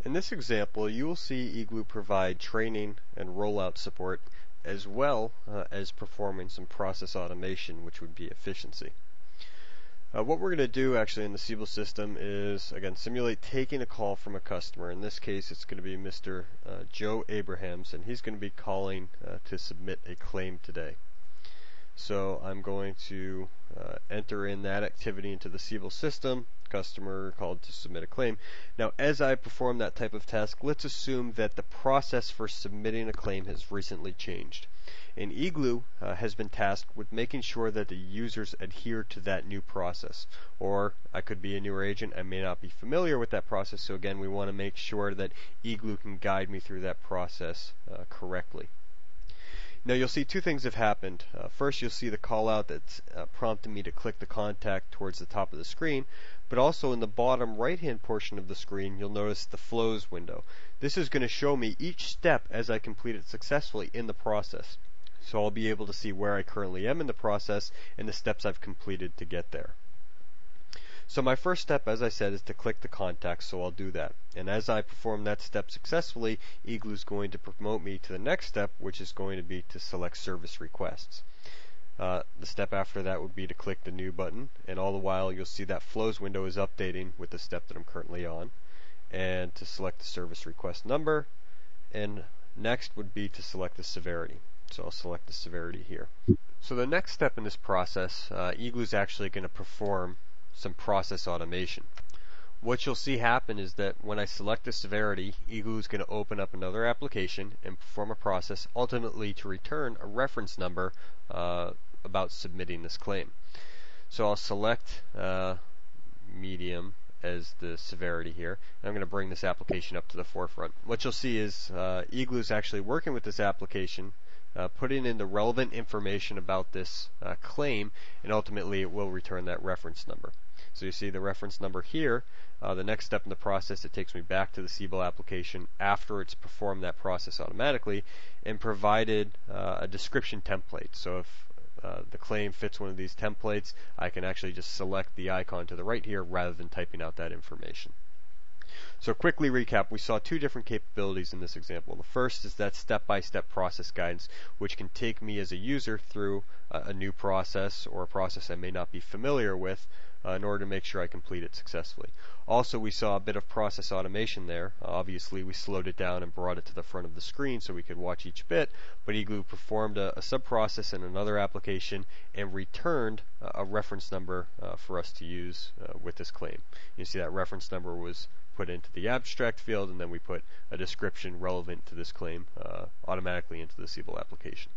In this example, you will see eGlue provide training and rollout support as well as performing some process automation, which would be efficiency. What we're going to do actually in the Siebel system is, again, simulate taking a call from a customer. In this case, it's going to be Mr. Joe Abrahams, and he's going to be calling to submit a claim today. So I'm going to enter in that activity into the Siebel system. Customer called to submit a claim. Now, as I perform that type of task, let's assume that the process for submitting a claim has recently changed. And eGlue has been tasked with making sure that the users adhere to that new process. Or I could be a newer agent, I may not be familiar with that process, so again, we want to make sure that eGlue can guide me through that process correctly. Now you'll see two things have happened. First, you'll see the call out that's prompting me to click the contact towards the top of the screen, but also in the bottom right hand portion of the screen you'll notice the flows window. This is going to show me each step as I complete it successfully in the process. So I'll be able to see where I currently am in the process and the steps I've completed to get there. So my first step, as I said, is to click the contact, so I'll do that. And as I perform that step successfully, eGlue is going to promote me to the next step, which is going to be to select service requests. The step after that would be to click the new button, and all the while you'll see that flows window is updating with the step that I'm currently on. And to select the service request number, and next would be to select the severity. So I'll select the severity here. So the next step in this process, eGlue is actually going to perform some process automation. What you'll see happen is that when I select the severity, eGlue is going to open up another application and perform a process, ultimately to return a reference number about submitting this claim. So I'll select medium as the severity here, and I'm going to bring this application up to the forefront. What you'll see is eGlue is actually working with this application, putting in the relevant information about this claim, and ultimately it will return that reference number. So you see the reference number here. The next step in the process, it takes me back to the Siebel application after it's performed that process automatically and provided a description template. So if the claim fits one of these templates, I can actually just select the icon to the right here rather than typing out that information. So quickly recap, we saw two different capabilities in this example. The first is that step-by-step process guidance, which can take me as a user through a new process or a process I may not be familiar with in order to make sure I complete it successfully. Also, we saw a bit of process automation there. Obviously, we slowed it down and brought it to the front of the screen so we could watch each bit, but eGlue performed a sub-process in another application and returned a reference number for us to use with this claim. You see that reference number was put into the abstract field, and then we put a description relevant to this claim automatically into the Siebel application.